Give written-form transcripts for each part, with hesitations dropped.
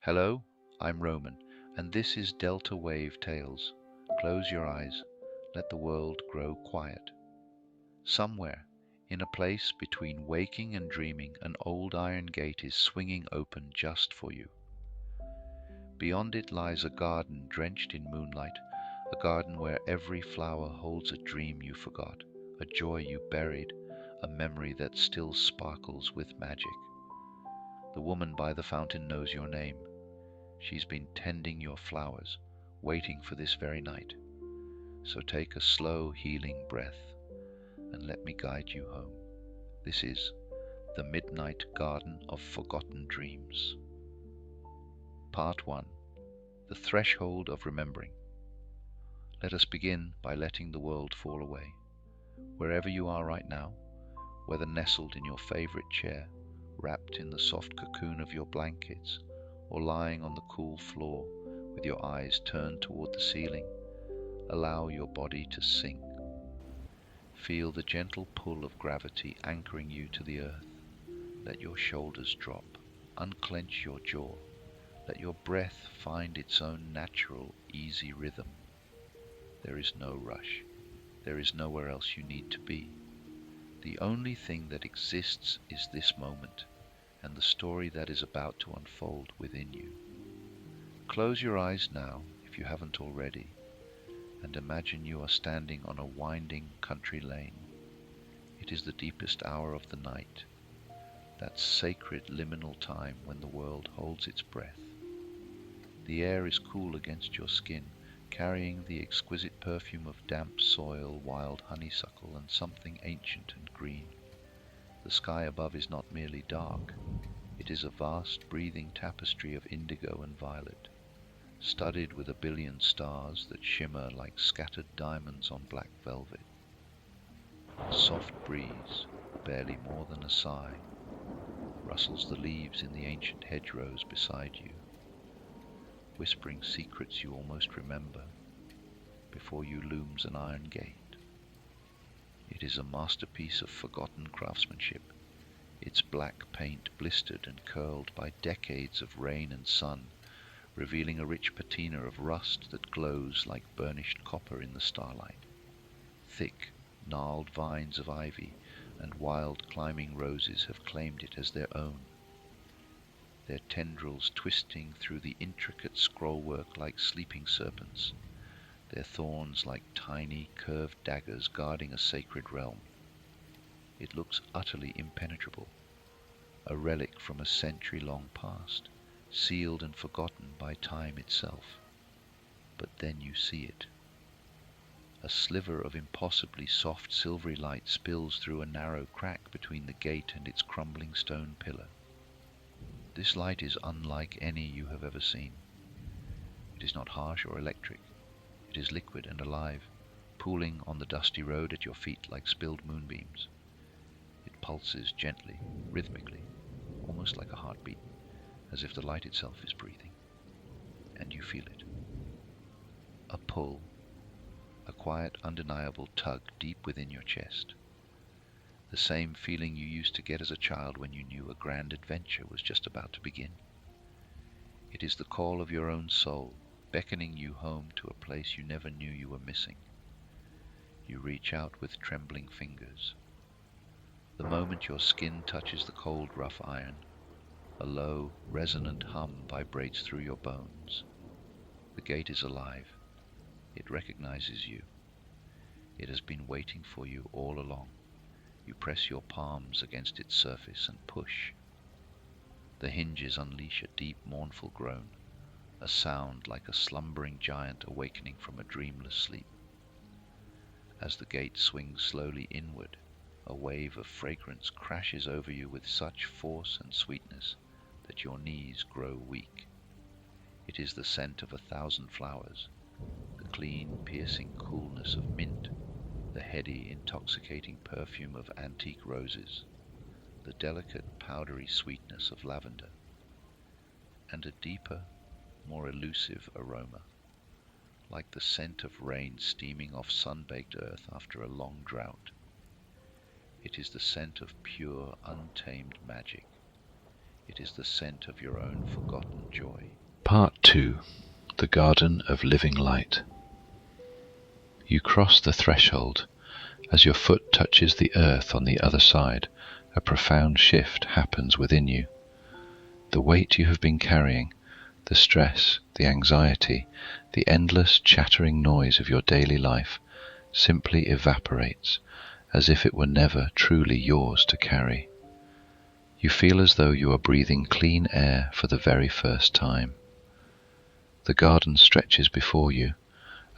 Hello, I'm Roman, and this is Delta Wave Tales. Close your eyes, let the world grow quiet. Somewhere, in a place between waking and dreaming, an old iron gate is swinging open just for you. Beyond it lies a garden drenched in moonlight, a garden where every flower holds a dream you forgot, a joy you buried, a memory that still sparkles with magic. The woman by the fountain knows your name. She's been tending your flowers, waiting for this very night. So take a slow, healing breath and let me guide you home. This is the Midnight Garden of Forgotten Dreams. Part 1. The Threshold of Remembering. Let us begin by letting the world fall away. Wherever you are right now, whether nestled in your favorite chair, wrapped in the soft cocoon of your blankets, or lying on the cool floor with your eyes turned toward the ceiling, allow your body to sink. Feel the gentle pull of gravity anchoring you to the earth. Let your shoulders drop. Unclench your jaw. Let your breath find its own natural, easy rhythm. There is no rush. There is nowhere else you need to be. The only thing that exists is this moment, and the story that is about to unfold within you. Close your eyes now, if you haven't already, and imagine you are standing on a winding country lane. It is the deepest hour of the night, that sacred liminal time when the world holds its breath. The air is cool against your skin, carrying the exquisite perfume of damp soil, wild honeysuckle, and something ancient and green. The sky above is not merely dark, it is a vast breathing tapestry of indigo and violet, studded with a billion stars that shimmer like scattered diamonds on black velvet. A soft breeze, barely more than a sigh, rustles the leaves in the ancient hedgerows beside you, whispering secrets you almost remember. Before you looms an iron gate. It is a masterpiece of forgotten craftsmanship, its black paint blistered and curled by decades of rain and sun, revealing a rich patina of rust that glows like burnished copper in the starlight. Thick, gnarled vines of ivy and wild climbing roses have claimed it as their own, their tendrils twisting through the intricate scrollwork like sleeping serpents, their thorns like tiny curved daggers guarding a sacred realm. It looks utterly impenetrable, a relic from a century-long past, sealed and forgotten by time itself. But then you see it. A sliver of impossibly soft silvery light spills through a narrow crack between the gate and its crumbling stone pillar. This light is unlike any you have ever seen. It is not harsh or electric. It is liquid and alive, pooling on the dusty road at your feet like spilled moonbeams. It pulses gently, rhythmically, almost like a heartbeat, as if the light itself is breathing. And you feel it. A pull, a quiet, undeniable tug deep within your chest. The same feeling you used to get as a child when you knew a grand adventure was just about to begin. It is the call of your own soul, beckoning you home to a place you never knew you were missing. You reach out with trembling fingers. The moment your skin touches the cold, rough iron, a low, resonant hum vibrates through your bones. The gate is alive. It recognizes you. It has been waiting for you all along. You press your palms against its surface and push. The hinges unleash a deep, mournful groan, a sound like a slumbering giant awakening from a dreamless sleep. As the gate swings slowly inward, a wave of fragrance crashes over you with such force and sweetness that your knees grow weak. It is the scent of 1,000 flowers, the clean, piercing coolness of mint, the heady, intoxicating perfume of antique roses, the delicate, powdery sweetness of lavender, and a deeper, more elusive aroma, like the scent of rain steaming off sun-baked earth after a long drought. It is the scent of pure, untamed magic. It is the scent of your own forgotten joy. Part 2. The Garden of Living Light. You cross the threshold. As your foot touches the earth on the other side, a profound shift happens within you. The weight you have been carrying, the stress, the anxiety, the endless chattering noise of your daily life simply evaporates, as if it were never truly yours to carry. You feel as though you are breathing clean air for the very first time. The garden stretches before you,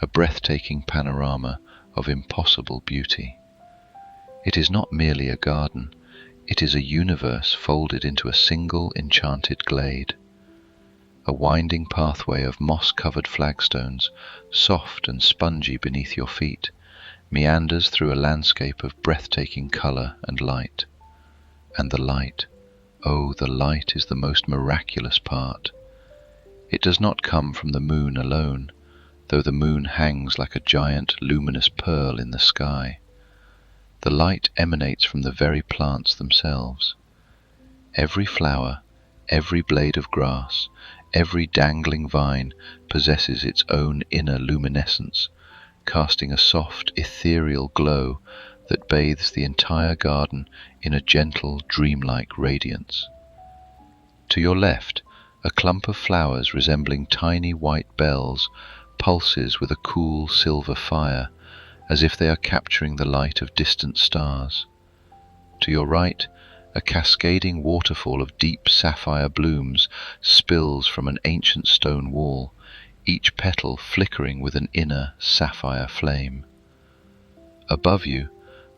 a breathtaking panorama of impossible beauty. It is not merely a garden, it is a universe folded into a single enchanted glade. A winding pathway of moss-covered flagstones, soft and spongy beneath your feet, meanders through a landscape of breathtaking color and light. And the light, oh, the light is the most miraculous part. It does not come from the moon alone, though the moon hangs like a giant luminous pearl in the sky. The light emanates from the very plants themselves. Every flower, every blade of grass, every dangling vine possesses its own inner luminescence, casting a soft, ethereal glow that bathes the entire garden in a gentle, dreamlike radiance. To your left, a clump of flowers resembling tiny white bells pulses with a cool silver fire, as if they are capturing the light of distant stars. To your right, a cascading waterfall of deep sapphire blooms spills from an ancient stone wall, each petal flickering with an inner sapphire flame. Above you,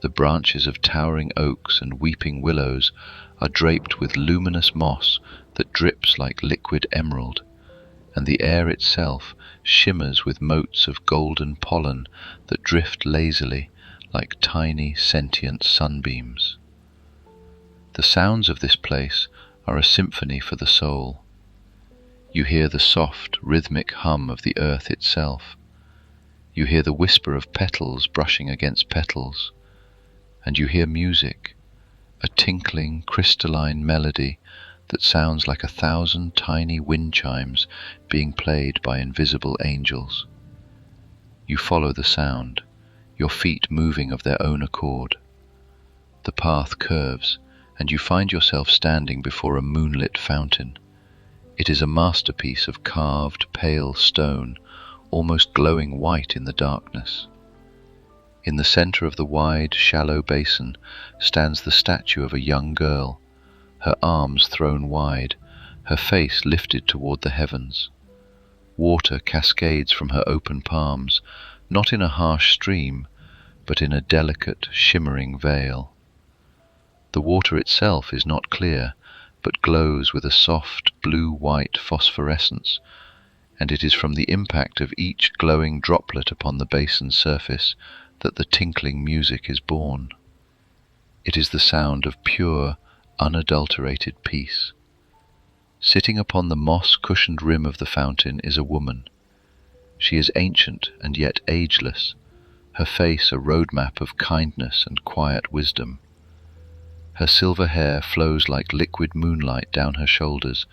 the branches of towering oaks and weeping willows are draped with luminous moss that drips like liquid emerald, and the air itself shimmers with motes of golden pollen that drift lazily like tiny sentient sunbeams. The sounds of this place are a symphony for the soul. You hear the soft, rhythmic hum of the earth itself. You hear the whisper of petals brushing against petals, and you hear music, a tinkling, crystalline melody that sounds like 1,000 tiny wind chimes being played by invisible angels. You follow the sound, your feet moving of their own accord. The path curves, and you find yourself standing before a moonlit fountain. It is a masterpiece of carved, pale stone, almost glowing white in the darkness. In the center of the wide, shallow basin stands the statue of a young girl, her arms thrown wide, her face lifted toward the heavens. Water cascades from her open palms, not in a harsh stream, but in a delicate, shimmering veil. The water itself is not clear, but glows with a soft blue-white phosphorescence, and it is from the impact of each glowing droplet upon the basin's surface that the tinkling music is born. It is the sound of pure, unadulterated peace. Sitting upon the moss-cushioned rim of the fountain is a woman. She is ancient and yet ageless, her face a roadmap of kindness and quiet wisdom. Her silver hair flows like liquid moonlight down her shoulders,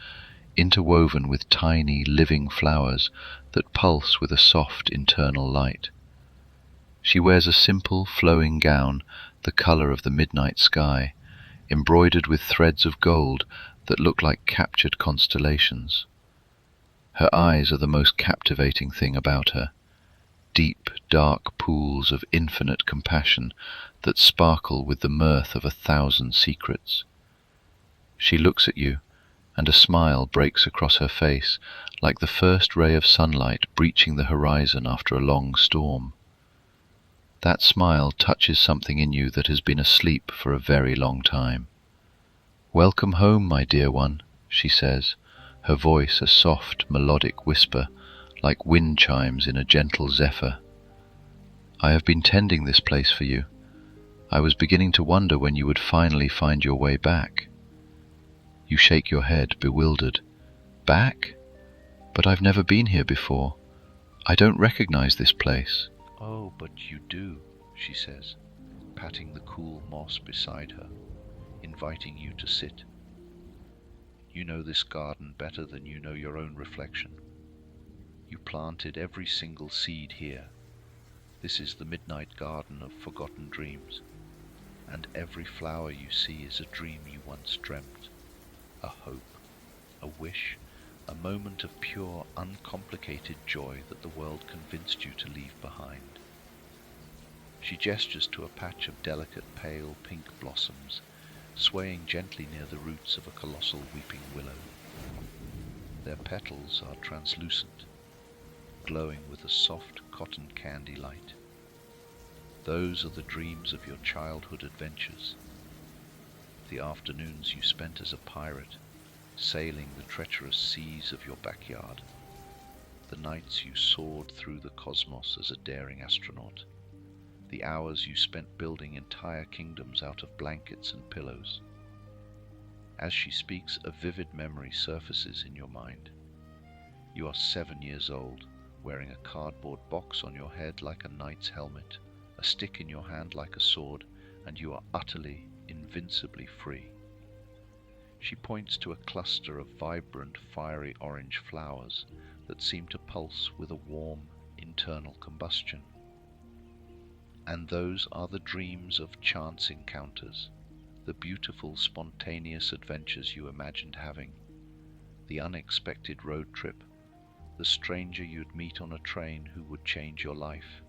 interwoven with tiny, living flowers that pulse with a soft internal light. She wears a simple, flowing gown, the color of the midnight sky, embroidered with threads of gold that look like captured constellations. Her eyes are the most captivating thing about her, deep, dark pools of infinite compassion that sparkle with the mirth of 1,000 secrets. She looks at you, and a smile breaks across her face like the first ray of sunlight breaching the horizon after a long storm. That smile touches something in you that has been asleep for a very long time. "Welcome home, my dear one," she says, her voice a soft, melodic whisper, like wind chimes in a gentle zephyr. "I have been tending this place for you. I was beginning to wonder when you would finally find your way back." You shake your head, bewildered. "Back? But I've never been here before. I don't recognize this place." "Oh, but you do," she says, patting the cool moss beside her, inviting you to sit. You know this garden better than you know your own reflection. You planted every single seed here. This is the midnight garden of forgotten dreams, and every flower you see is a dream you once dreamt, a hope, a wish, a moment of pure, uncomplicated joy that the world convinced you to leave behind. She gestures to a patch of delicate pale pink blossoms, swaying gently near the roots of a colossal weeping willow. Their petals are translucent, glowing with a soft cotton candy light. Those are the dreams of your childhood adventures, the afternoons you spent as a pirate, sailing the treacherous seas of your backyard, the nights you soared through the cosmos as a daring astronaut, the hours you spent building entire kingdoms out of blankets and pillows. As she speaks, a vivid memory surfaces in your mind. You are 7 years old, wearing a cardboard box on your head like a knight's helmet, a stick in your hand like a sword, and you are utterly, invincibly free. She points to a cluster of vibrant, fiery orange flowers that seem to pulse with a warm, internal combustion. And those are the dreams of chance encounters, the beautiful, spontaneous adventures you imagined having, the unexpected road trip, the stranger you'd meet on a train who would change your life,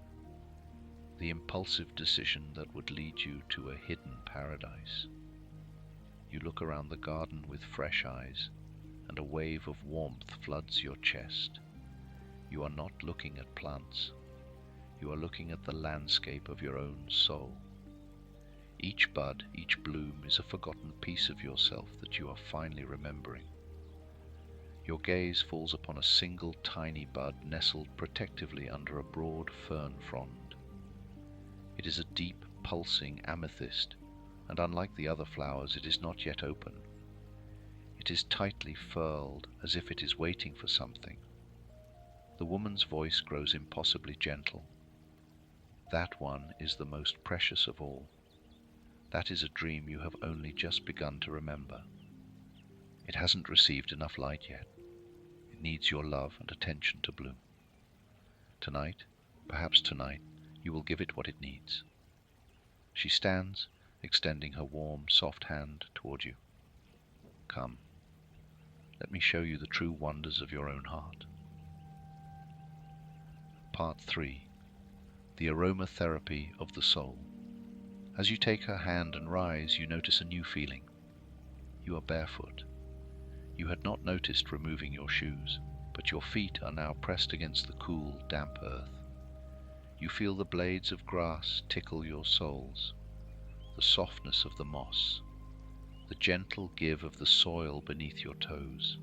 the impulsive decision that would lead you to a hidden paradise. You look around the garden with fresh eyes, and a wave of warmth floods your chest. You are not looking at plants. You are looking at the landscape of your own soul. Each bud, each bloom is a forgotten piece of yourself that you are finally remembering. Your gaze falls upon a single tiny bud nestled protectively under a broad fern frond. It is a deep, pulsing amethyst, and unlike the other flowers, it is not yet open. It is tightly furled, as if it is waiting for something. The woman's voice grows impossibly gentle. That one is the most precious of all. That is a dream you have only just begun to remember. It hasn't received enough light yet. It needs your love and attention to bloom. Tonight, perhaps tonight, you will give it what it needs. She stands, extending her warm, soft hand toward you. Come, let me show you the true wonders of your own heart. Part 3. The aromatherapy of the soul. As you take her hand and rise, you notice a new feeling. You are barefoot. You had not noticed removing your shoes, but your feet are now pressed against the cool, damp earth. You feel the blades of grass tickle your soles, the softness of the moss, the gentle give of the soil beneath your toes.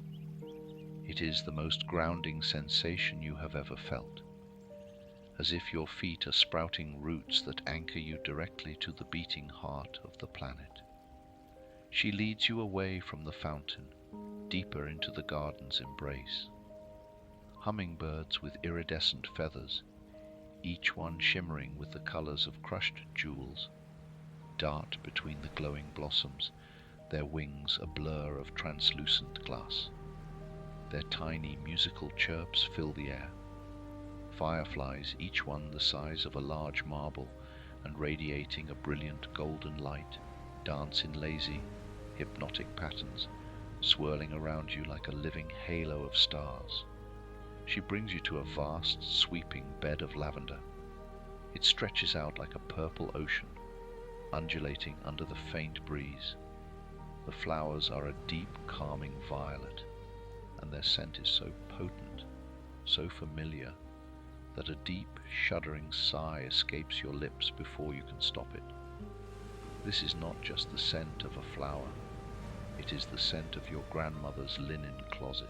It is the most grounding sensation you have ever felt, as if your feet are sprouting roots that anchor you directly to the beating heart of the planet. She leads you away from the fountain, deeper into the garden's embrace. Hummingbirds with iridescent feathers, each one shimmering with the colors of crushed jewels, dart between the glowing blossoms, their wings a blur of translucent glass. Their tiny musical chirps fill the air. Fireflies, each one the size of a large marble and radiating a brilliant golden light, dance in lazy, hypnotic patterns, swirling around you like a living halo of stars. She brings you to a vast, sweeping bed of lavender. It stretches out like a purple ocean, undulating under the faint breeze. The flowers are a deep, calming violet, and their scent is so potent, so familiar, that a deep, shuddering sigh escapes your lips before you can stop it. This is not just the scent of a flower. It is the scent of your grandmother's linen closet.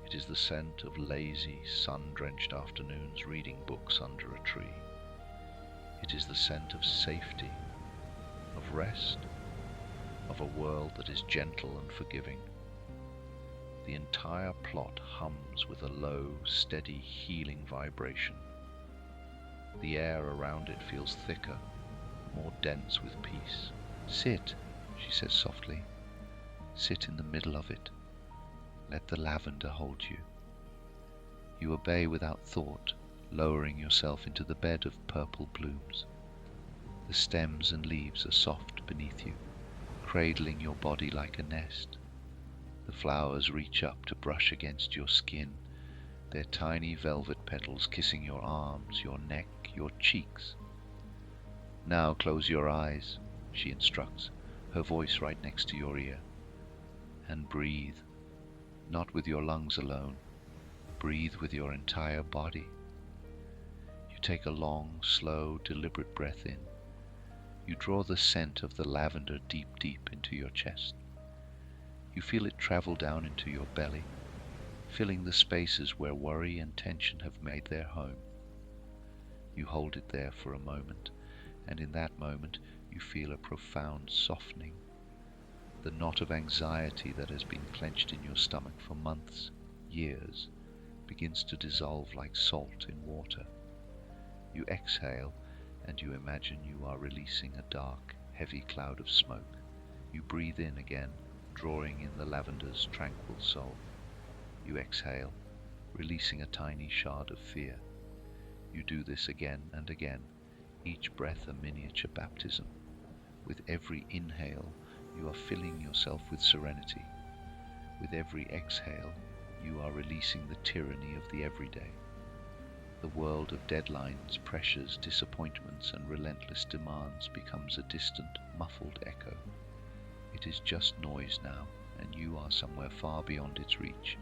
It is the scent of lazy, sun-drenched afternoons reading books under a tree. It is the scent of safety, of rest, of a world that is gentle and forgiving. The entire plot hums with a low, steady, healing vibration. The air around it feels thicker, more dense with peace. "Sit," she says softly. Sit in the middle of it. Let the lavender hold you. You obey without thought, lowering yourself into the bed of purple blooms. The stems and leaves are soft beneath you, cradling your body like a nest. The flowers reach up to brush against your skin, their tiny velvet petals kissing your arms, your neck, your cheeks. Now close your eyes, she instructs, her voice right next to your ear. And breathe, not with your lungs alone. Breathe with your entire body. You take a long, slow, deliberate breath in. You draw the scent of the lavender deep, deep into your chest. You feel it travel down into your belly, filling the spaces where worry and tension have made their home. You hold it there for a moment, and in that moment you feel a profound softening. The knot of anxiety that has been clenched in your stomach for months, years, begins to dissolve like salt in water. You exhale, and you imagine you are releasing a dark, heavy cloud of smoke. You breathe in again, drawing in the lavender's tranquil soul. You exhale, releasing a tiny shard of fear. You do this again and again, each breath a miniature baptism. With every inhale, you are filling yourself with serenity. With every exhale, you are releasing the tyranny of the everyday. The world of deadlines, pressures, disappointments, and relentless demands becomes a distant, muffled echo. It is just noise now, and you are somewhere far beyond its reach.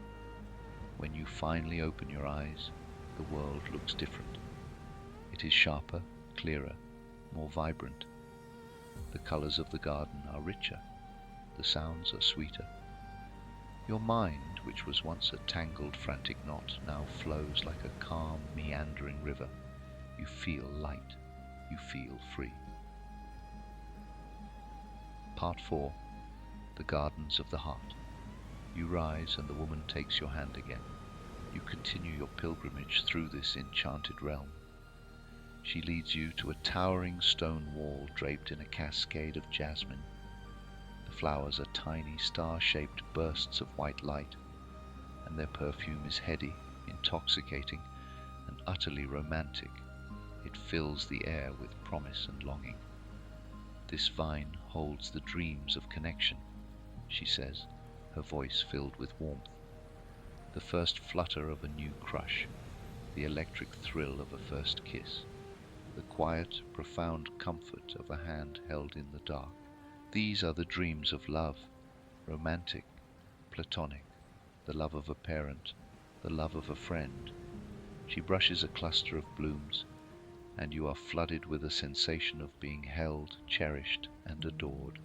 When you finally open your eyes, the world looks different. It is sharper, clearer, more vibrant. The colors of the garden are richer. The sounds are sweeter. Your mind, which was once a tangled, frantic knot, now flows like a calm, meandering river. You feel light. You feel free. Part 4. The Gardens of the Heart. You rise, and the woman takes your hand again. You continue your pilgrimage through this enchanted realm. She leads you to a towering stone wall draped in a cascade of jasmine. The flowers are tiny, star-shaped bursts of white light, and their perfume is heady, intoxicating, and utterly romantic. It fills the air with promise and longing. This vine holds the dreams of connection, she says, her voice filled with warmth. The first flutter of a new crush, the electric thrill of a first kiss, the quiet, profound comfort of a hand held in the dark. These are the dreams of love, romantic, platonic, the love of a parent, the love of a friend. She brushes a cluster of blooms, and you are flooded with a sensation of being held, cherished, and adored.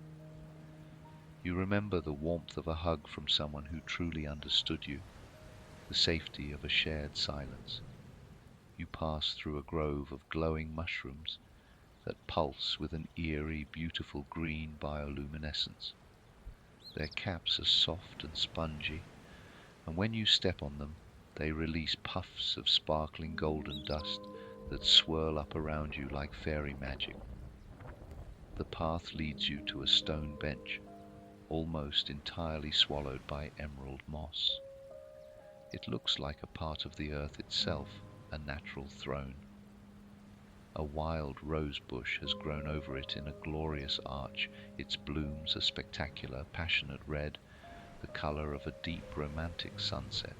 You remember the warmth of a hug from someone who truly understood you, the safety of a shared silence. You pass through a grove of glowing mushrooms that pulse with an eerie, beautiful green bioluminescence. Their caps are soft and spongy, and when you step on them, they release puffs of sparkling golden dust that swirl up around you like fairy magic. The path leads you to a stone bench, almost entirely swallowed by emerald moss. It looks like a part of the earth itself, a natural throne. A wild rose bush has grown over it in a glorious arch. Its blooms a spectacular, passionate red, the color of a deep, romantic sunset.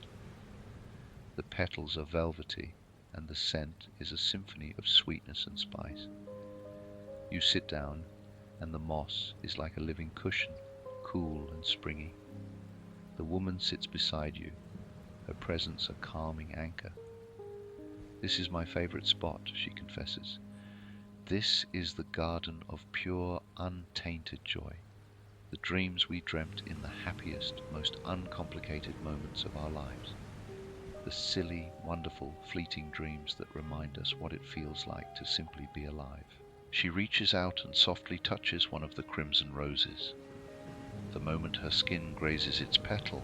The petals are velvety, and the scent is a symphony of sweetness and spice. You sit down, and the moss is like a living cushion, cool and springy. The woman sits beside you, her presence a calming anchor. This is my favorite spot, she confesses. This is the garden of pure, untainted joy, the dreams we dreamt in the happiest, most uncomplicated moments of our lives. The silly, wonderful, fleeting dreams that remind us what it feels like to simply be alive. She reaches out and softly touches one of the crimson roses. The moment her skin grazes its petal,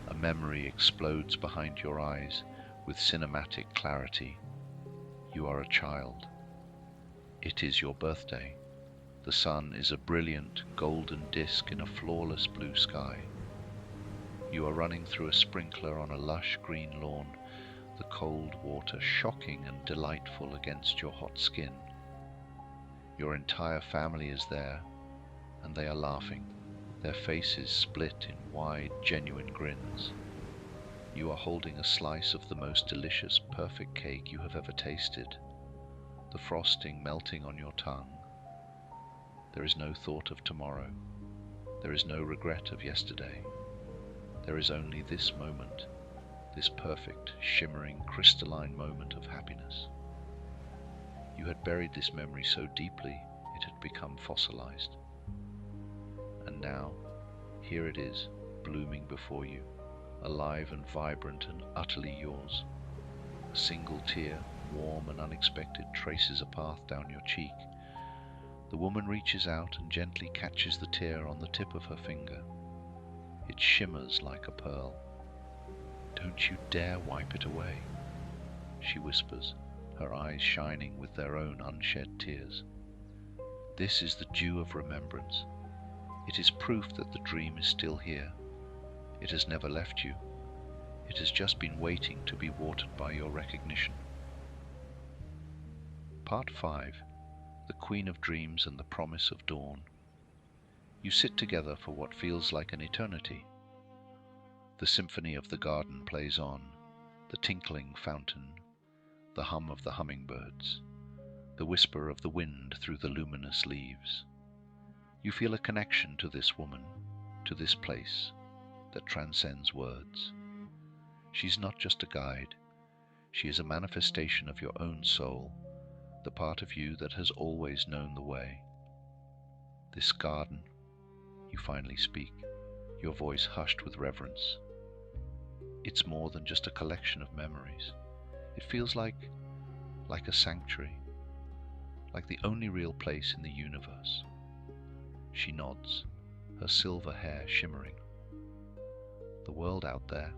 a memory explodes behind your eyes with cinematic clarity. You are a child. It is your birthday. The sun is a brilliant golden disk in a flawless blue sky. You are running through a sprinkler on a lush green lawn, the cold water shocking and delightful against your hot skin. Your entire family is there, and they are laughing, their faces split in wide, genuine grins. You are holding a slice of the most delicious, perfect cake you have ever tasted, the frosting melting on your tongue. There is no thought of tomorrow. There is no regret of yesterday. There is only this moment, this perfect, shimmering, crystalline moment of happiness. You had buried this memory so deeply it had become fossilized. And now, here it is, blooming before you, alive and vibrant and utterly yours. A single tear, warm and unexpected, traces a path down your cheek. The woman reaches out and gently catches the tear on the tip of her finger. It shimmers like a pearl. "Don't you dare wipe it away," she whispers, her eyes shining with their own unshed tears. "This is the dew of remembrance. It is proof that the dream is still here. It has never left you. It has just been waiting to be watered by your recognition." Part 5. The Queen of Dreams and the Promise of Dawn. You sit together for what feels like an eternity. The symphony of the garden plays on, the tinkling fountain, the hum of the hummingbirds, the whisper of the wind through the luminous leaves. You feel a connection to this woman, to this place, that transcends words. She's not just a guide. She is a manifestation of your own soul, the part of you that has always known the way. This garden, you finally speak, your voice hushed with reverence. It's more than just a collection of memories. It feels like a sanctuary, like the only real place in the universe. She nods, her silver hair shimmering. "The world out there,"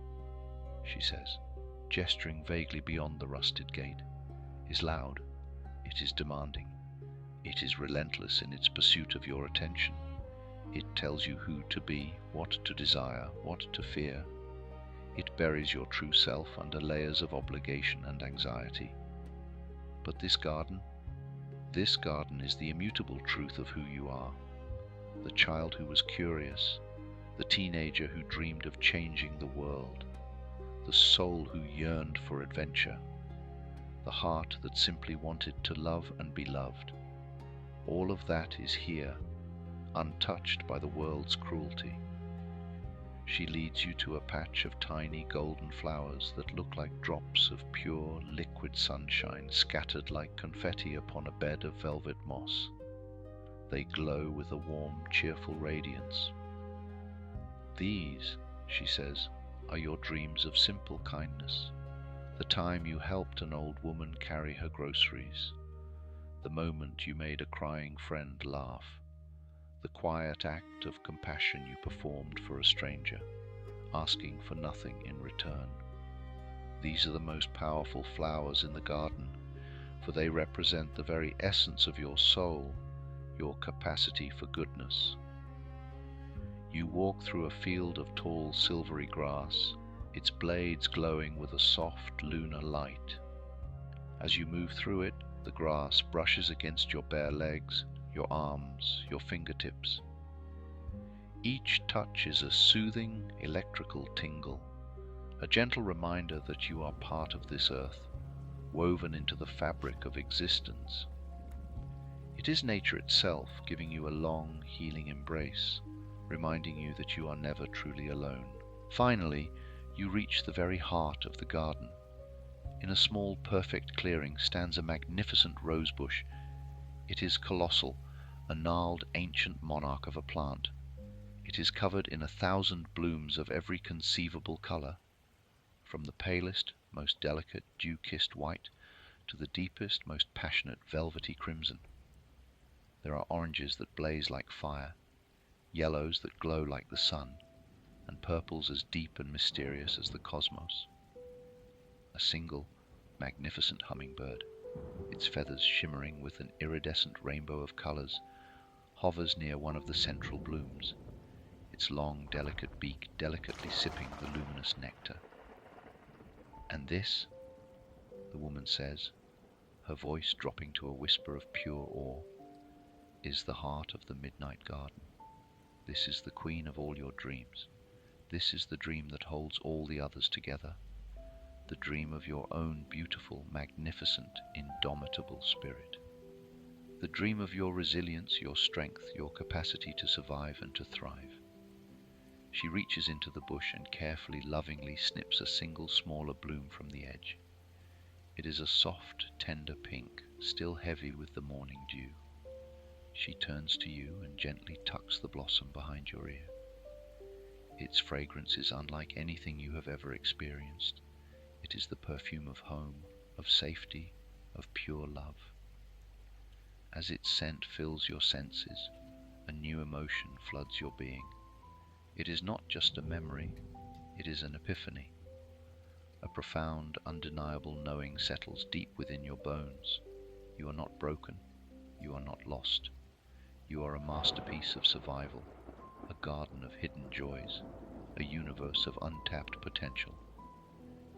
she says, gesturing vaguely beyond the rusted gate, "is loud. It is demanding. It is relentless in its pursuit of your attention. It tells you who to be, what to desire, what to fear. It buries your true self under layers of obligation and anxiety. But this garden is the immutable truth of who you are. The child who was curious, the teenager who dreamed of changing the world, the soul who yearned for adventure, the heart that simply wanted to love and be loved. All of that is here, untouched by the world's cruelty." She leads you to a patch of tiny golden flowers that look like drops of pure, liquid sunshine scattered like confetti upon a bed of velvet moss. They glow with a warm, cheerful radiance. "These," she says, "are your dreams of simple kindness. The time you helped an old woman carry her groceries. The moment you made a crying friend laugh. The quiet act of compassion you performed for a stranger, asking for nothing in return. These are the most powerful flowers in the garden, for they represent the very essence of your soul, your capacity for goodness." You walk through a field of tall silvery grass, its blades glowing with a soft lunar light. As you move through it, the grass brushes against your bare legs, your arms, your fingertips. Each touch is a soothing, electrical tingle, a gentle reminder that you are part of this earth, woven into the fabric of existence. It is nature itself giving you a long, healing embrace, reminding you that you are never truly alone. Finally, you reach the very heart of the garden. In a small, perfect clearing stands a magnificent rosebush. It is colossal, a gnarled ancient monarch of a plant. It is covered in 1,000 blooms of every conceivable color, from the palest, most delicate, dew-kissed white to the deepest, most passionate, velvety crimson. There are oranges that blaze like fire, yellows that glow like the sun, and purples as deep and mysterious as the cosmos. A single, magnificent hummingbird, its feathers shimmering with an iridescent rainbow of colors, hovers near one of the central blooms, its long, delicate beak delicately sipping the luminous nectar. "And this," the woman says, her voice dropping to a whisper of pure awe, "is the heart of the midnight garden. This is the queen of all your dreams. This is the dream that holds all the others together, the dream of your own beautiful, magnificent, indomitable spirit. The dream of your resilience, your strength, your capacity to survive and to thrive." She reaches into the bush and carefully, lovingly snips a single smaller bloom from the edge. It is a soft, tender pink, still heavy with the morning dew. She turns to you and gently tucks the blossom behind your ear. Its fragrance is unlike anything you have ever experienced. It is the perfume of home, of safety, of pure love. As its scent fills your senses, a new emotion floods your being. It is not just a memory, it is an epiphany. A profound, undeniable knowing settles deep within your bones. You are not broken, you are not lost. You are a masterpiece of survival, a garden of hidden joys, a universe of untapped potential.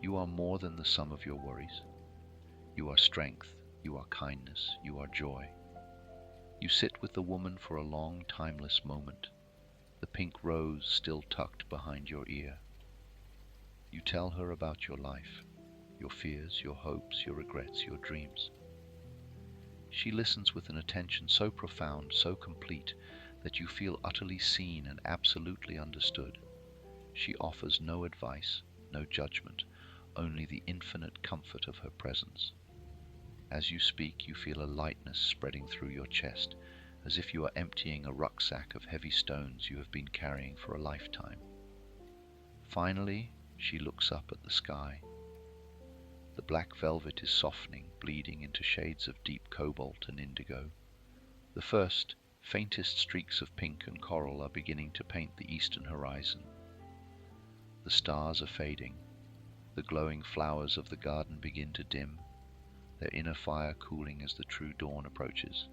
You are more than the sum of your worries. You are strength, you are kindness, you are joy. You sit with the woman for a long, timeless moment, the pink rose still tucked behind your ear. You tell her about your life, your fears, your hopes, your regrets, your dreams. She listens with an attention so profound, so complete, that you feel utterly seen and absolutely understood. She offers no advice, no judgment, only the infinite comfort of her presence. As you speak, you feel a lightness spreading through your chest, as if you are emptying a rucksack of heavy stones you have been carrying for a lifetime. Finally, she looks up at the sky. The black velvet is softening, bleeding into shades of deep cobalt and indigo. The first, faintest streaks of pink and coral are beginning to paint the eastern horizon. The stars are fading. The glowing flowers of the garden begin to dim, their inner fire cooling as the true dawn approaches.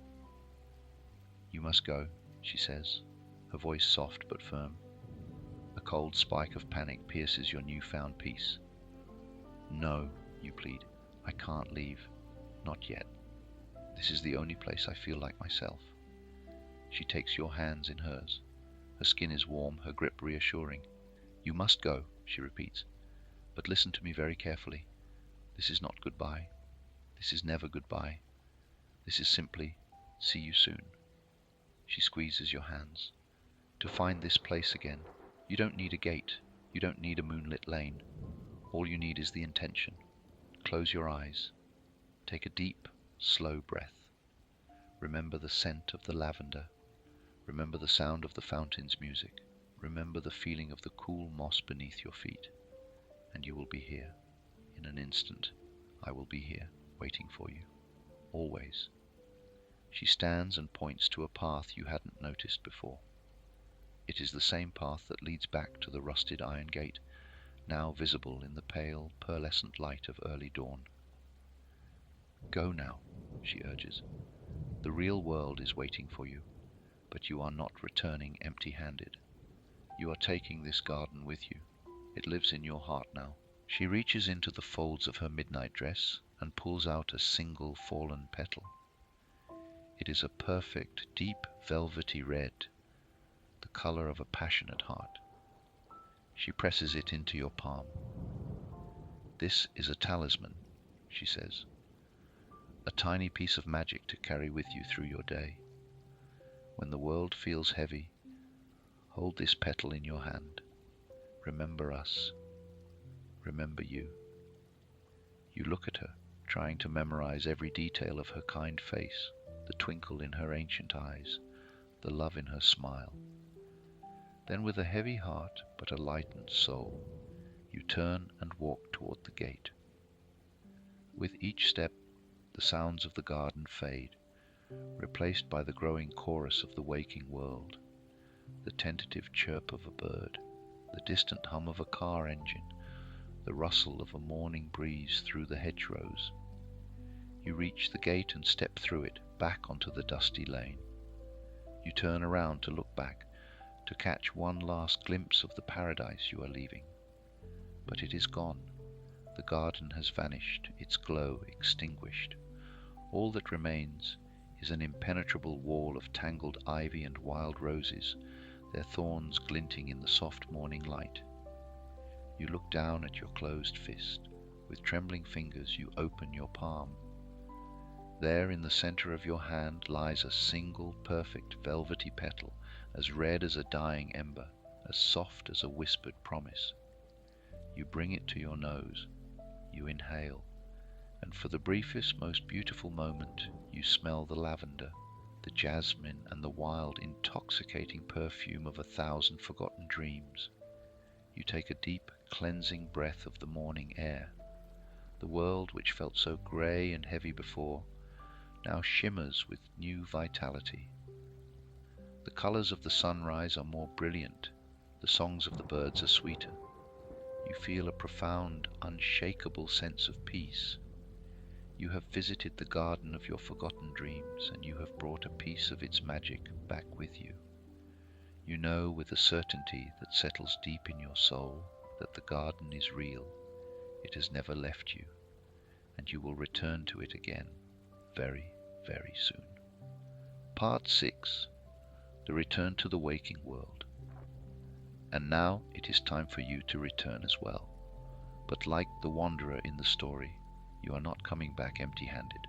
"You must go," she says, her voice soft but firm. A cold spike of panic pierces your newfound peace. "No," you plead, "I can't leave. Not yet. This is the only place I feel like myself." She takes your hands in hers. Her skin is warm, her grip reassuring. "You must go," she repeats, "but listen to me very carefully. This is not goodbye. This is never goodbye. This is simply, see you soon." She squeezes your hands. "To find this place again, you don't need a gate. You don't need a moonlit lane. All you need is the intention. Close your eyes. Take a deep, slow breath. Remember the scent of the lavender. Remember the sound of the fountain's music. Remember the feeling of the cool moss beneath your feet. And you will be here. In an instant, I will be here, waiting for you. Always." She stands and points to a path you hadn't noticed before. It is the same path that leads back to the rusted iron gate, now visible in the pale, pearlescent light of early dawn. "Go now," she urges. "The real world is waiting for you, but you are not returning empty-handed. You are taking this garden with you. It lives in your heart now." She reaches into the folds of her midnight dress and pulls out a single fallen petal. It is a perfect, deep, velvety red, the color of a passionate heart. She presses it into your palm. "This is a talisman," she says, "a tiny piece of magic to carry with you through your day. When the world feels heavy, hold this petal in your hand. Remember us. Remember you." You look at her, trying to memorize every detail of her kind face, the twinkle in her ancient eyes, the love in her smile. Then with a heavy heart but a lightened soul, you turn and walk toward the gate. With each step, the sounds of the garden fade, replaced by the growing chorus of the waking world, the tentative chirp of a bird, the distant hum of a car engine, the rustle of a morning breeze through the hedgerows. You reach the gate and step through it, back onto the dusty lane. You turn around to look back, to catch one last glimpse of the paradise you are leaving. But it is gone. The garden has vanished, its glow extinguished. All that remains is an impenetrable wall of tangled ivy and wild roses, their thorns glinting in the soft morning light. You look down at your closed fist. With trembling fingers you open your palm. There in the center of your hand lies a single perfect velvety petal, as red as a dying ember, as soft as a whispered promise. You bring it to your nose. You inhale, and for the briefest, most beautiful moment, you smell the lavender, the jasmine, and the wild, intoxicating perfume of 1,000 forgotten dreams. You take a deep, cleansing breath of the morning air. The world, which felt so grey and heavy before, now shimmers with new vitality. The colours of the sunrise are more brilliant, the songs of the birds are sweeter. You feel a profound, unshakable sense of peace. You have visited the garden of your forgotten dreams, and you have brought a piece of its magic back with you. You know with a certainty that settles deep in your soul that the garden is real. It has never left you, and you will return to it again very, very soon. Part 6. The Return to the Waking World. And now it is time for you to return as well. But like the wanderer in the story, you are not coming back empty-handed.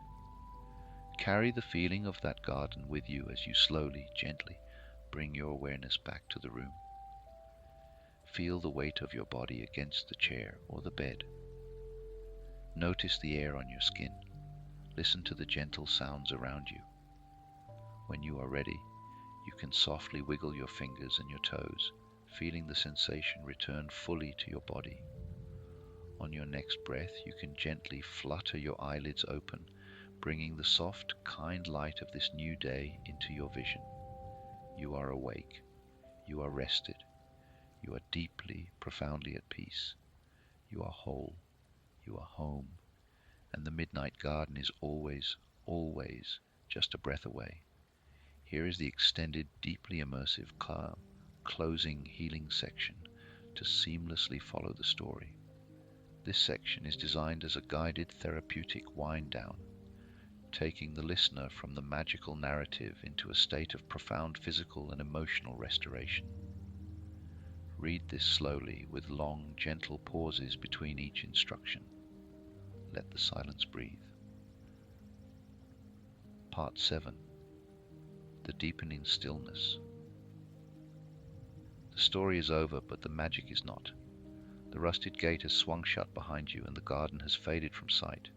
Carry the feeling of that garden with you as you slowly, gently bring your awareness back to the room. Feel the weight of your body against the chair or the bed. Notice the air on your skin. Listen to the gentle sounds around you. When you are ready, you can softly wiggle your fingers and your toes, feeling the sensation return fully to your body. On your next breath, you can gently flutter your eyelids open, bringing the soft, kind light of this new day into your vision. You are awake. You are rested. You are deeply, profoundly at peace. You are whole. You are home. And the midnight garden is always, always just a breath away. Here is the extended, deeply immersive, calm, closing, healing section to seamlessly follow the story. This section is designed as a guided therapeutic wind-down, taking the listener from the magical narrative into a state of profound physical and emotional restoration. Read this slowly, with long, gentle pauses between each instruction. Let the silence breathe. Part 7. The Deepening Stillness. The story is over, but the magic is not. The rusted gate has swung shut behind you, and the garden has faded from sight.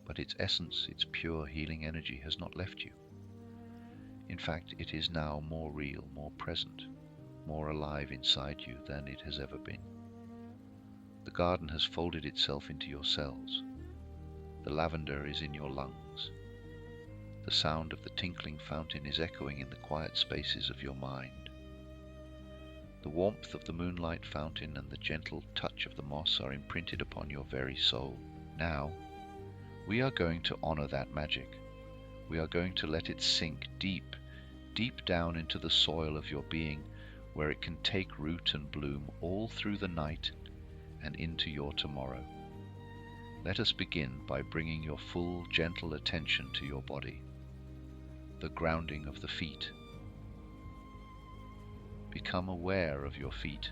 But its essence, its pure healing energy, has not left you. In fact, it is now more real, more present, more alive inside you than it has ever been. The garden has folded itself into your cells. The lavender is in your lungs. The sound of the tinkling fountain is echoing in the quiet spaces of your mind. The warmth of the moonlight fountain and the gentle touch of the moss are imprinted upon your very soul. Now, we are going to honor that magic. We are going to let it sink deep, deep down into the soil of your being, where it can take root and bloom all through the night and into your tomorrow. Let us begin by bringing your full, gentle attention to your body. The grounding of the feet. Become aware of your feet,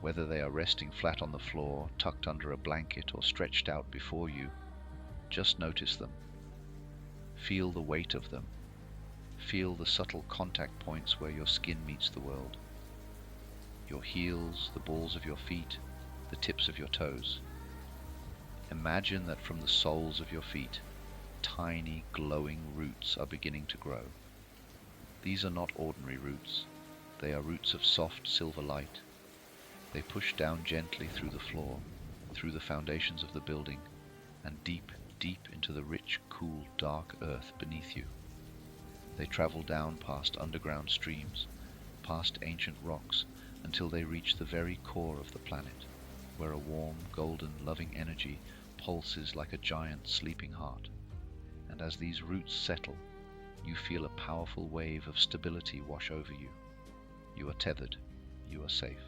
whether they are resting flat on the floor, tucked under a blanket, or stretched out before you. Just notice them. Feel the weight of them. Feel the subtle contact points where your skin meets the world. Your heels, the balls of your feet, the tips of your toes. Imagine that from the soles of your feet, tiny, glowing roots are beginning to grow. These are not ordinary roots. They are roots of soft silver light. They push down gently through the floor, through the foundations of the building, and deep, deep into the rich, cool, dark earth beneath you. They travel down past underground streams, past ancient rocks, until they reach the very core of the planet, where a warm, golden, loving energy pulses like a giant sleeping heart. And as these roots settle, you feel a powerful wave of stability wash over you. You are tethered. You are safe.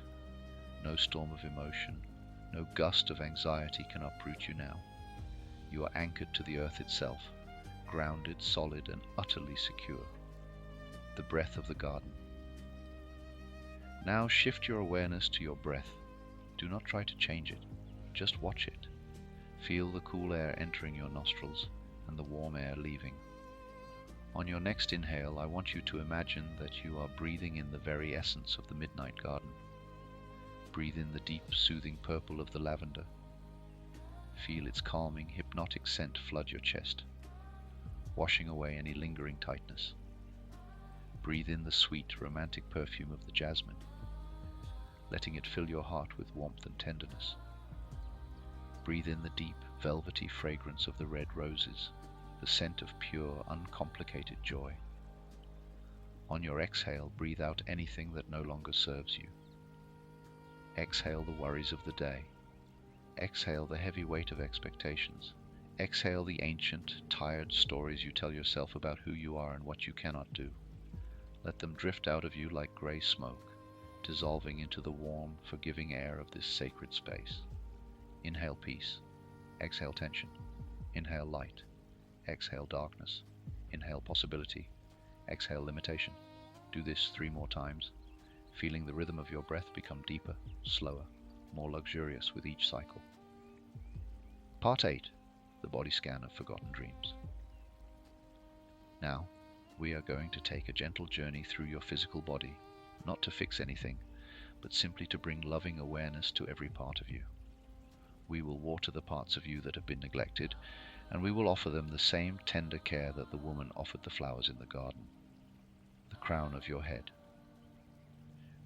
No storm of emotion, no gust of anxiety can uproot you now. You are anchored to the earth itself, grounded, solid, and utterly secure. The breath of the garden. Now shift your awareness to your breath. Do not try to change it. Just watch it. Feel the cool air entering your nostrils and the warm air leaving. On your next inhale, I want you to imagine that you are breathing in the very essence of the midnight garden. Breathe in the deep, soothing purple of the lavender. Feel its calming, hypnotic scent flood your chest, washing away any lingering tightness. Breathe in the sweet, romantic perfume of the jasmine, letting it fill your heart with warmth and tenderness. Breathe in the deep, velvety fragrance of the red roses, the scent of pure, uncomplicated joy. On your exhale, breathe out anything that no longer serves you. Exhale the worries of the day. Exhale the heavy weight of expectations. Exhale the ancient, tired stories you tell yourself about who you are and what you cannot do. Let them drift out of you like grey smoke, dissolving into the warm, forgiving air of this sacred space. Inhale peace. Exhale tension. Inhale light. Exhale darkness. Inhale possibility. Exhale limitation. Do this 3 more times, feeling the rhythm of your breath become deeper, slower, more luxurious with each cycle. Part 8. The body scan of forgotten dreams. Now, we are going to take a gentle journey through your physical body, not to fix anything, but simply to bring loving awareness to every part of you. We will water the parts of you that have been neglected, and we will offer them the same tender care that the woman offered the flowers in the garden. The crown of your head.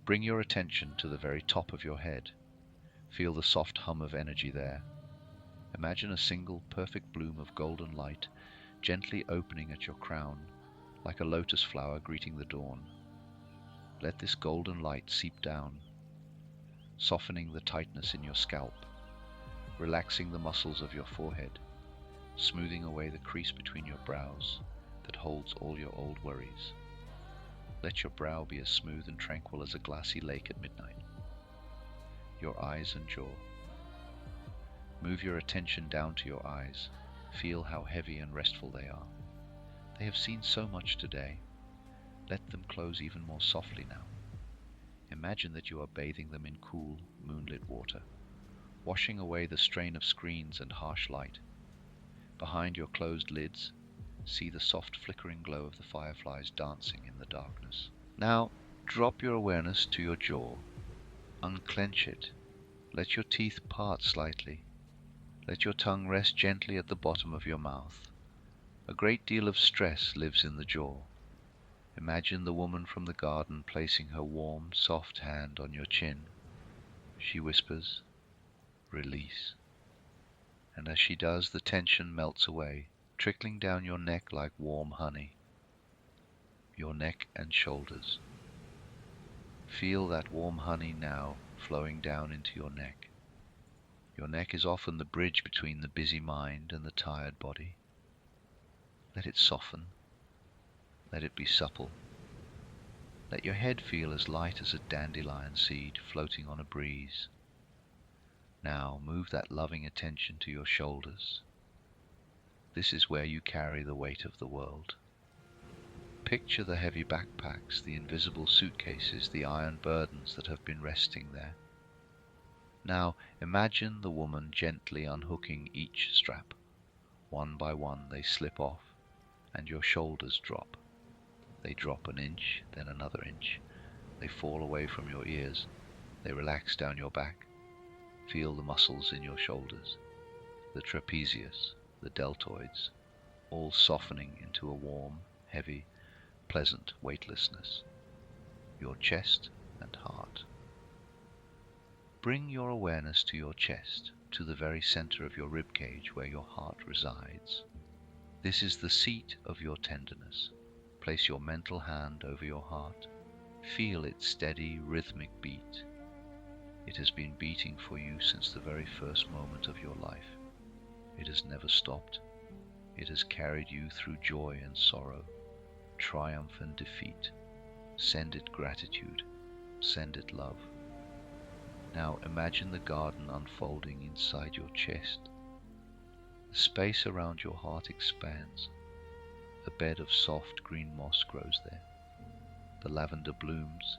Bring your attention to the very top of your head. Feel the soft hum of energy there. Imagine a single perfect bloom of golden light gently opening at your crown, like a lotus flower greeting the dawn. Let this golden light seep down, softening the tightness in your scalp, relaxing the muscles of your forehead, smoothing away the crease between your brows that holds all your old worries. Let your brow be as smooth and tranquil as a glassy lake at midnight. Your eyes and jaw. Move your attention down to your eyes. Feel how heavy and restful they are. They have seen so much today. Let them close even more softly now. Imagine that you are bathing them in cool, moonlit water, washing away the strain of screens and harsh light. Behind your closed lids, see the soft flickering glow of the fireflies dancing in the darkness. Now, drop your awareness to your jaw. Unclench it. Let your teeth part slightly. Let your tongue rest gently at the bottom of your mouth. A great deal of stress lives in the jaw. Imagine the woman from the garden placing her warm, soft hand on your chin. She whispers, "Release." And as she does, the tension melts away, trickling down your neck like warm honey. Your neck and shoulders. Feel that warm honey now flowing down into your neck. Your neck is often the bridge between the busy mind and the tired body. Let it soften. Let it be supple. Let your head feel as light as a dandelion seed floating on a breeze. Now move that loving attention to your shoulders. This is where you carry the weight of the world. Picture the heavy backpacks, the invisible suitcases, the iron burdens that have been resting there. Now imagine the woman gently unhooking each strap. One by one they slip off, and your shoulders drop. They drop an inch, then another inch. They fall away from your ears. They relax down your back. Feel the muscles in your shoulders, the trapezius, the deltoids, all softening into a warm, heavy, pleasant weightlessness. Your chest and heart. Bring your awareness to your chest, to the very center of your rib cage where your heart resides. This is the seat of your tenderness. Place your mental hand over your heart. Feel its steady, rhythmic beat. It has been beating for you since the very first moment of your life. It has never stopped. It has carried you through joy and sorrow, triumph and defeat. Send it gratitude. Send it love. Now imagine the garden unfolding inside your chest. The space around your heart expands. A bed of soft green moss grows there. The lavender blooms,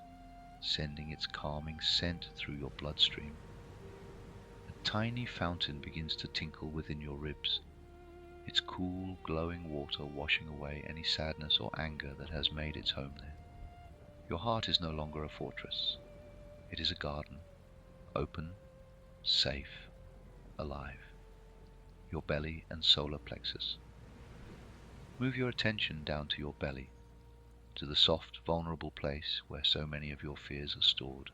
sending its calming scent through your bloodstream. A tiny fountain begins to tinkle within your ribs, its cool, glowing water washing away any sadness or anger that has made its home there. Your heart is no longer a fortress. It is a garden, open, safe, alive. Your belly and solar plexus. Move your attention down to your belly, to the soft, vulnerable place where so many of your fears are stored.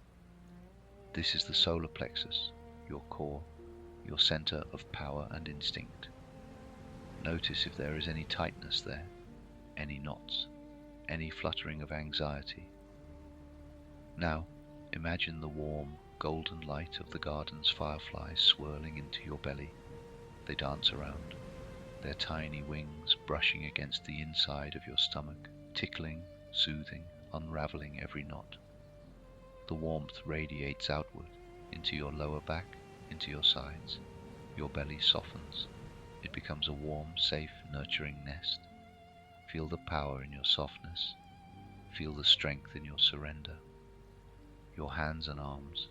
This is the solar plexus, your core, your center of power and instinct. Notice if there is any tightness there, any knots, any fluttering of anxiety. Now, imagine the warm, golden light of the garden's fireflies swirling into your belly. They dance around, their tiny wings brushing against the inside of your stomach, tickling, soothing, unraveling every knot. The warmth radiates outward, into your lower back, into your sides. Your belly softens. It becomes a warm, safe, nurturing nest. Feel the power in your softness. Feel the strength in your surrender. Your hands and arms.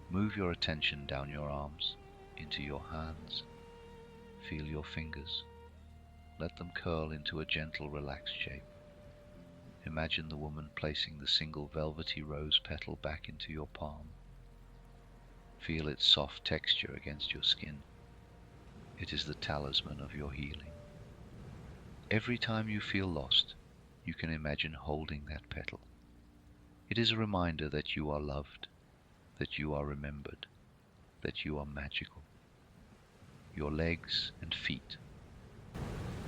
Move your attention down your arms, into your hands. Feel your fingers. Let them curl into a gentle, relaxed shape. Imagine the woman placing the single velvety rose petal back into your palm. Feel its soft texture against your skin. It is the talisman of your healing. Every time you feel lost, you can imagine holding that petal. It is a reminder that you are loved, that you are remembered, that you are magical. Your legs and feet.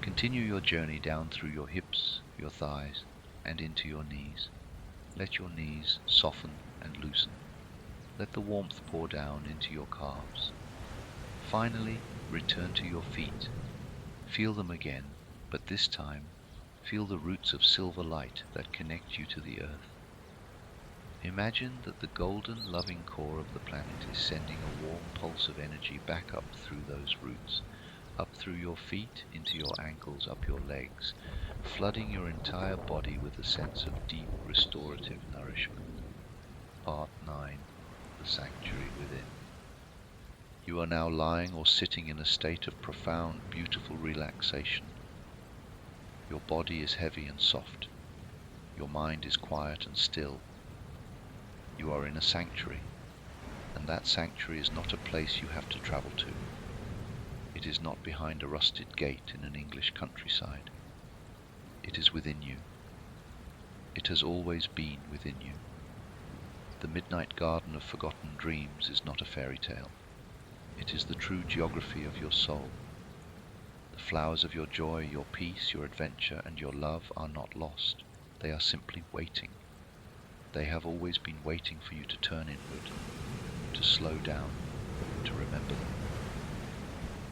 Continue your journey down through your hips, your thighs, and into your knees. Let your knees soften and loosen. Let the warmth pour down into your calves. Finally, return to your feet. Feel them again, but this time, feel the roots of silver light that connect you to the earth. Imagine that the golden, loving core of the planet is sending a warm pulse of energy back up through those roots, up through your feet, into your ankles, up your legs, flooding your entire body with a sense of deep, restorative nourishment. Part 9. The Sanctuary Within. You are now lying or sitting in a state of profound, beautiful relaxation. Your body is heavy and soft. Your mind is quiet and still. You are in a sanctuary, and that sanctuary is not a place you have to travel to. It is not behind a rusted gate in an English countryside. It is within you. It has always been within you. The midnight garden of forgotten dreams is not a fairy tale. It is the true geography of your soul. The flowers of your joy, your peace, your adventure, and your love are not lost. They are simply waiting. They have always been waiting for you to turn inward, to slow down, to remember them.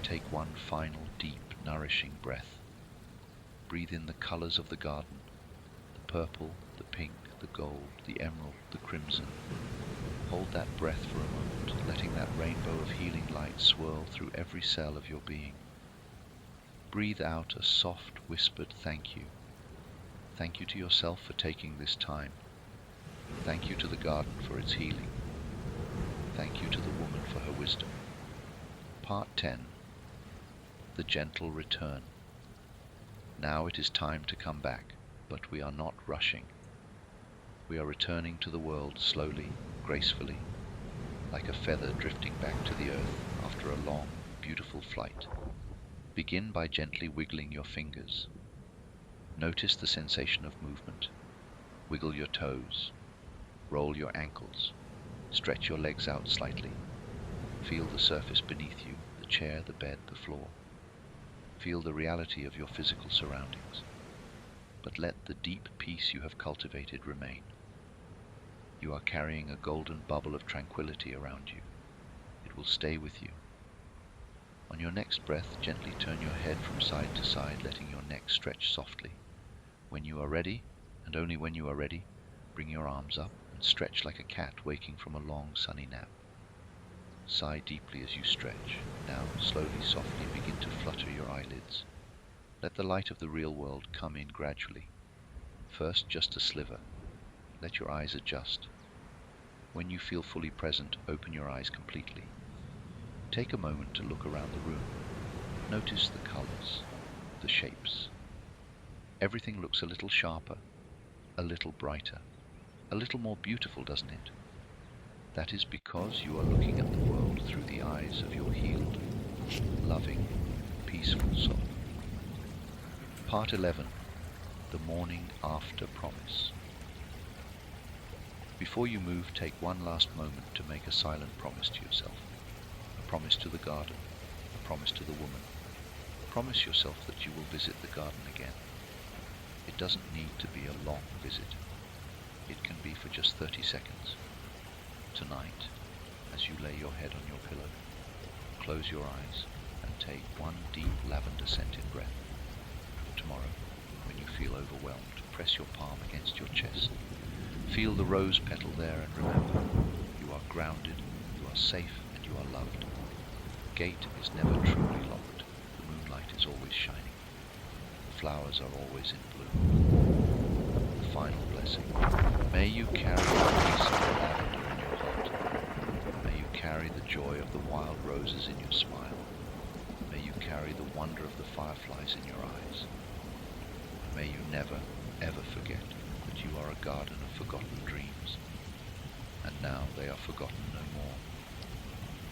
Take one final, deep, nourishing breath. Breathe in the colors of the garden, the purple, the pink, the gold, the emerald, the crimson. Hold that breath for a moment, letting that rainbow of healing light swirl through every cell of your being. Breathe out a soft, whispered thank you. Thank you to yourself for taking this time. Thank you to the garden for its healing. Thank you to the woman for her wisdom. Part 10. The Gentle Return. Now it is time to come back, but we are not rushing. We are returning to the world slowly, gracefully, like a feather drifting back to the earth after a long, beautiful flight. Begin by gently wiggling your fingers. Notice the sensation of movement. Wiggle your toes. Roll your ankles. Stretch your legs out slightly. Feel the surface beneath you, the chair, the bed, the floor. Feel the reality of your physical surroundings. But let the deep peace you have cultivated remain. You are carrying a golden bubble of tranquility around you. It will stay with you. On your next breath, gently turn your head from side to side, letting your neck stretch softly. When you are ready, and only when you are ready, bring your arms up Stretch like a cat waking from a long sunny nap. Sigh deeply as you stretch. Now, slowly, softly begin to flutter your eyelids. Let the light of the real world come in gradually. First, just a sliver. Let your eyes adjust. When you feel fully present, open your eyes completely. Take a moment to look around the room. Notice the colors, the shapes. Everything looks a little sharper, a little brighter, a little more beautiful, doesn't it? That is because you are looking at the world through the eyes of your healed, loving, peaceful soul. Part 11. The Morning After Promise. Before you move, take one last moment to make a silent promise to yourself. A promise to the garden, a promise to the woman. Promise yourself that you will visit the garden again. It doesn't need to be a long visit. It can be for just 30 seconds. Tonight, as you lay your head on your pillow, close your eyes and take one deep lavender-scented breath. Tomorrow, when you feel overwhelmed, press your palm against your chest. Feel the rose petal there and remember, you are grounded, you are safe, and you are loved. The gate is never truly locked. The moonlight is always shining. The flowers are always in bloom. The final blessing. May you carry the peace of the lavender in your heart. May you carry the joy of the wild roses in your smile. May you carry the wonder of the fireflies in your eyes. May you never, ever forget that you are a garden of forgotten dreams. And now they are forgotten no more.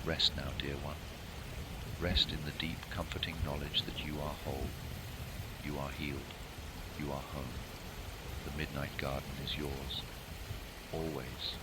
Rest now, dear one. Rest in the deep, comforting knowledge that you are whole. You are healed. You are home. The midnight garden is yours. Always.